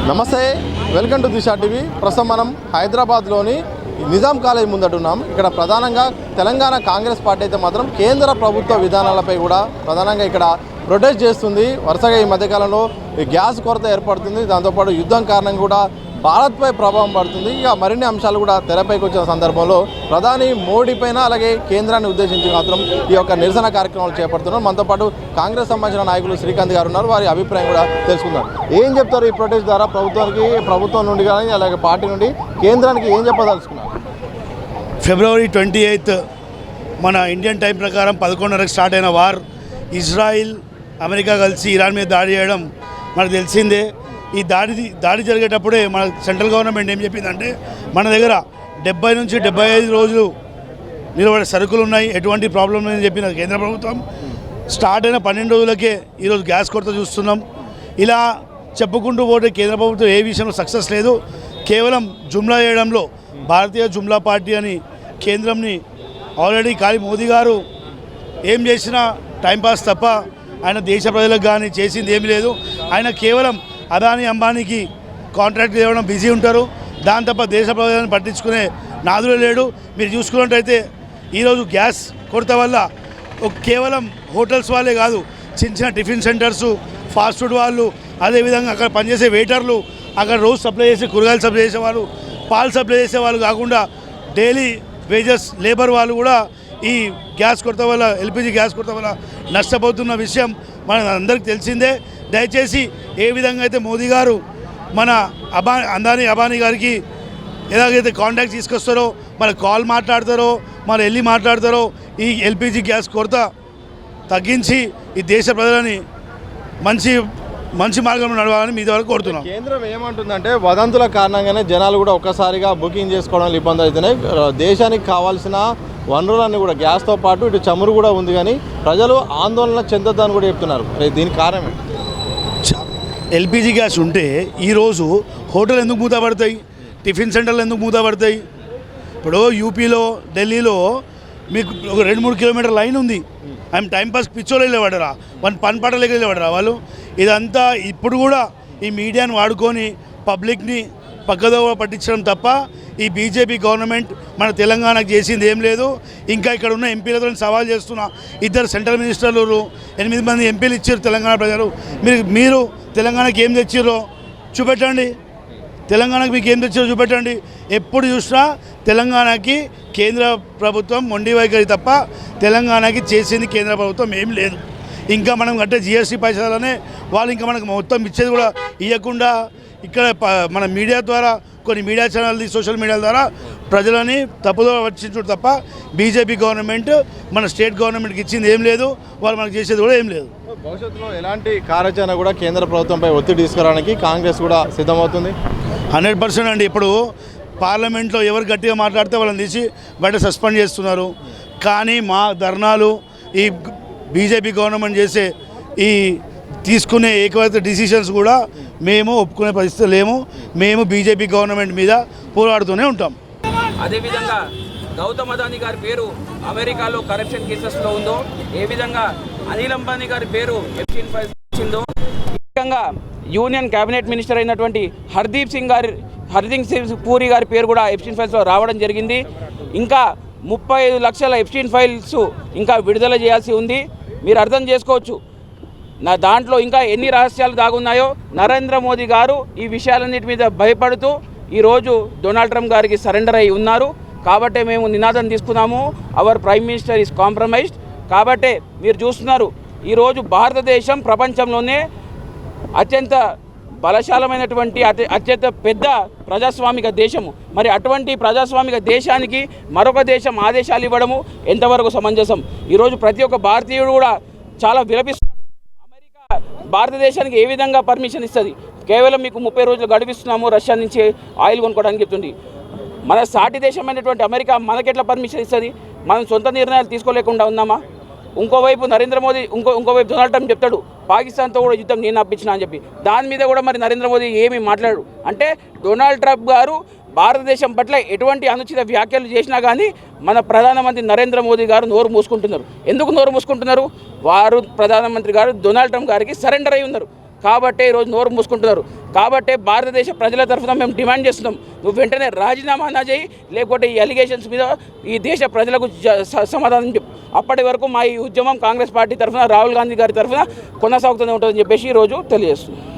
నమస్తే, welcome to Disha TV. ప్రస్తుతం మనం హైదరాబాద్లోని నిజాం కాలేజ్ ముందటున్నాం. ఇక్కడ ప్రధానంగా తెలంగాణ కాంగ్రెస్ పార్టీ అయితే మాత్రం కేంద్ర ప్రభుత్వ విధానాలపై కూడా ప్రధానంగా ఇక్కడ ప్రొటెస్ట్ చేస్తుంది. వరుసగా ఈ మధ్యకాలంలో గ్యాస్ కొరత ఏర్పడుతుంది, దాంతోపాటు యుద్ధం కారణంగా కూడా భారత్పై ప్రభావం పడుతుంది. ఇక మరిన్ని అంశాలు కూడా తెరపైకి వచ్చిన సందర్భంలో ప్రధాని మోడీ పైన అలాగే కేంద్రాన్ని ఉద్దేశించి మాత్రం ఈ యొక్క నిరసన కార్యక్రమాలు చేపడుతున్నారు. మనతో పాటు కాంగ్రెస్ సంబంధించిన నాయకులు శ్రీకాంత్ గారు ఉన్నారు. వారి అభిప్రాయం కూడా తెలుసుకుందాం. ఏం చెప్తారు ఈ ప్రొటెస్ట్ ద్వారా? ప్రభుత్వం నుండి కానీ అలాగే పార్టీ నుండి కేంద్రానికి ఏం చెప్పదలుచుకున్నారు? ఫిబ్రవరి 28 మన ఇండియన్ టైం ప్రకారం 11:30కి స్టార్ట్ అయిన వార్, ఇజ్రాయిల్ అమెరికా కలిసి ఇరాన్ మీద దాడి చేయడం మనకు తెలిసిందే. ఈ దాడి జరిగేటప్పుడే మన సెంట్రల్ గవర్నమెంట్ ఏం చెప్పిందంటే మన దగ్గర 70 నుంచి 75 రోజులు నిలబడే సరుకులు ఉన్నాయి, ఎటువంటి ప్రాబ్లం లేదని చెప్పిన కేంద్ర ప్రభుత్వం స్టార్ట్ అయిన 12 రోజులకే ఈరోజు గ్యాస్ కొరత చూస్తున్నాం. ఇలా చెప్పుకుంటూ పోతే కేంద్ర ప్రభుత్వం ఏ విషయంలో సక్సెస్ లేదు. కేవలం జుమ్లా చేయడంలో భారతీయ జుమ్లా పార్టీ అని కేంద్రంని ఆల్రెడీ ఖాళీ మోదీ గారు ఏం చేసినా టైంపాస్ తప్ప ఆయన దేశ ప్రజలకు కానీ చేసింది ఏమీ లేదు. ఆయన కేవలం అదానీ అంబానీకి కాంట్రాక్ట్ ఇవ్వడం బిజీ ఉంటారు, దాని తప్ప దేశ ప్రజలను పట్టించుకునే నాదులే లేడు. మీరు చూసుకున్నట్టయితే ఈరోజు గ్యాస్ కొరత వల్ల కేవలం హోటల్స్ వాళ్ళే కాదు, చిన్న చిన్న టిఫిన్ సెంటర్సు, ఫాస్ట్ ఫుడ్ వాళ్ళు, అదేవిధంగా అక్కడ పనిచేసే వెయిటర్లు, అక్కడ రోజు సప్లై చేసే కూరగాయలు సప్లై చేసేవాళ్ళు, పాలు సప్లై చేసేవాళ్ళు కాకుండా డైలీ వేజెస్ లేబర్ వాళ్ళు కూడా ఈ గ్యాస్ కొరత వల్ల, ఎల్పిజి గ్యాస్ కొరత వల్ల నష్టపోతున్న విషయం మన అందరికీ తెలిసిందే. దయచేసి ఏ విధంగా అయితే మోదీ గారు మన అదానీ గారికి ఎలాగైతే కాంటాక్ట్ తీసుకొస్తారో, మన కాల్ మాట్లాడతారో, మన వెళ్ళి మాట్లాడతారో, ఈ ఎల్పిజి గ్యాస్ కొరత తగ్గించి ఈ దేశ ప్రజలని మంచి మార్గంలో నడవాలని మీ ద్వారా కోరుతున్నాం. కేంద్రం ఏమంటుందంటే వదంతుల కారణంగానే జనాలు కూడా ఒక్కసారిగా బుకింగ్ చేసుకోవడంలో ఇబ్బంది అవుతున్నాయి. దేశానికి కావాల్సిన వనరులన్నీ కూడా గ్యాస్తో పాటు ఇటు చమురు కూడా ఉంది, కానీ ప్రజలు ఆందోళన చెందొద్దని కూడా చెప్తున్నారు. దీనికి కారణం ఎల్పిజి గ్యాస్ ఉంటే ఈరోజు హోటల్ ఎందుకు మూతపడతాయి, టిఫిన్ సెంటర్లు ఎందుకు మూతపడతాయి? ఇప్పుడు యూపీలో, ఢిల్లీలో మీకు ఒక 2-3 కిలోమీటర్ లైన్ ఉంది. ఆయన టైంపాస్ పిచ్చోలు వెళ్ళేవాడరా, పని పాటలు వెళ్ళేవాడరా వాళ్ళు. ఇదంతా ఇప్పుడు కూడా ఈ మీడియాను వాడుకొని పబ్లిక్ని పక్కదోవ పట్టించడం తప్ప ఈ బీజేపీ గవర్నమెంట్ మన తెలంగాణకు చేసింది ఏం లేదు. ఇంకా ఇక్కడ ఉన్న ఎంపీలతో సవాల్ చేస్తున్నా, 2 సెంట్రల్ మినిస్టర్లు, 8 మంది ఎంపీలు ఇచ్చారు తెలంగాణ ప్రజలు. మీరు తెలంగాణకి ఏం తెచ్చిర్రో చూపెట్టండి, తెలంగాణకు మీకు ఏం తెచ్చారో చూపెట్టండి. ఎప్పుడు చూసినా తెలంగాణకి కేంద్ర ప్రభుత్వం మొండి వైఖరి తప్ప తెలంగాణకి చేసింది కేంద్ర ప్రభుత్వం ఏం లేదు. ఇంకా మనం కట్టే జిఎస్టీ పైసలనే వాళ్ళు ఇంకా మనకు మొత్తం ఇచ్చేది కూడా ఇవ్వకుండా ఇక్కడ మన మీడియా ద్వారా, కొన్ని మీడియా ఛానల్ని, సోషల్ మీడియా ద్వారా ప్రజలని తప్పుదో వచ్చించుడు తప్ప బీజేపీ గవర్నమెంట్ మన స్టేట్ గవర్నమెంట్కి ఇచ్చింది ఏం లేదు, వాళ్ళు మనకు చేసేది కూడా ఏం లేదు. భవిష్యత్తులో ఎలాంటి కార్యాచరణ కూడా కేంద్ర ప్రభుత్వంపై ఒత్తిడి తీసుకురావడానికి కాంగ్రెస్ కూడా సిద్ధమవుతుంది. 100% అండి. ఇప్పుడు పార్లమెంట్లో ఎవరు గట్టిగా మాట్లాడితే వాళ్ళని తీసి బయట సస్పెండ్ చేస్తున్నారు. కానీ మా ధర్నాలు, ఈ బీజేపీ గవర్నమెంట్ చేసే ఈ తీసుకునే ఏకైక డిసిషన్స్ కూడా మేము ఒప్పుకునే పరిస్థితి లేము. మేము బీజేపీ గవర్నమెంట్ మీద పోరాడుతూనే ఉంటాం. అదేవిధంగా గౌతమ్ అదానీ గారి పేరు అమెరికాలో కరప్షన్ కేసెస్లో ఉందో, ఏ విధంగా అనిల్ అంబానీ గారి పేరు ఎఫ్సిన్ ఫైల్స్ వచ్చిందో, ముఖ్యంగా యూనియన్ క్యాబినెట్ మినిస్టర్ అయినటువంటి హర్దీప్ సింగ్ పూరి గారి పేరు కూడా ఎఫ్సిన్ ఫైల్స్లో రావడం జరిగింది. ఇంకా 35 లక్షల ఎఫ్సిన్ ఫైల్స్ ఇంకా విడుదల చేయాల్సి ఉంది. మీరు అర్థం చేసుకోవచ్చు దాంట్లో ఇంకా ఎన్ని రహస్యాలు దాగున్నాయో. నరేంద్ర మోదీ గారు ఈ విషయాలన్నిటి మీద భయపడుతూ ఈరోజు డొనాల్డ్ ట్రంప్ గారికి సరెండర్ అయి ఉన్నారు. కాబట్టే మేము నినాదం తీసుకున్నాము, our prime minister is compromised. కాబట్టే మీరు చూస్తున్నారు ఈరోజు భారతదేశం ప్రపంచంలోనే అత్యంత బలశాలమైనటువంటి అత్యంత పెద్ద ప్రజాస్వామిక దేశము. మరి అటువంటి ప్రజాస్వామిక దేశానికి మరొక దేశం ఆదేశాలు ఇవ్వడము ఎంతవరకు సమంజసం? ఈరోజు ప్రతి ఒక్క భారతీయుడు కూడా చాలా విలపిస్తున్నాడు. అమెరికా భారతదేశానికి ఏ విధంగా పర్మిషన్ ఇస్తుంది? కేవలం మీకు 30 రోజులు గడిపిస్తున్నాము రష్యా నుంచి ఆయిల్ కొనుక్కోవడానికి చెప్తుంది. మన సాటి దేశమైనటువంటి అమెరికా మనకెట్లా పర్మిషన్ ఇస్తుంది? మనం సొంత నిర్ణయాలు తీసుకోలేకుండా ఉన్నామా? ఇంకోవైపు నరేంద్ర మోదీ, ఇంకోవైపు డొనాల్డ్ ట్రంప్ చెప్తాడు పాకిస్తాన్తో కూడా యుద్ధం నేను ఆపించిన అని చెప్పి. దాని మీద కూడా మరి నరేంద్ర మోదీ ఏమీ మాట్లాడు. అంటే డొనాల్డ్ ట్రంప్ గారు భారతదేశం పట్ల ఎటువంటి అనుచిత వ్యాఖ్యలు చేసినా కానీ మన ప్రధానమంత్రి నరేంద్ర మోదీ గారు నోరు మూసుకుంటున్నారు. ఎందుకు నోరు మూసుకుంటున్నారు? వారు ప్రధానమంత్రి గారు డొనాల్డ్ ట్రంప్ గారికి సరెండర్ అయి ఉన్నారు. కాబట్టే ఈరోజు నోరు మూసుకుంటున్నారు. కాబట్టే భారతదేశ ప్రజల తరఫున మేము డిమాండ్ చేస్తున్నాం, నువ్వు వెంటనే రాజీనామా చేయి, లేకపోతే ఈ అలిగేషన్స్ మీద ఈ దేశ ప్రజలకు సమాధానం చెప్పు. అప్పటి వరకు మా ఈ ఉద్యమం కాంగ్రెస్ పార్టీ తరఫున రాహుల్ గాంధీ గారి తరఫున కొనసాగుతూనే ఉంటుందని చెప్పేసి ఈరోజు తెలియజేస్తున్నాం.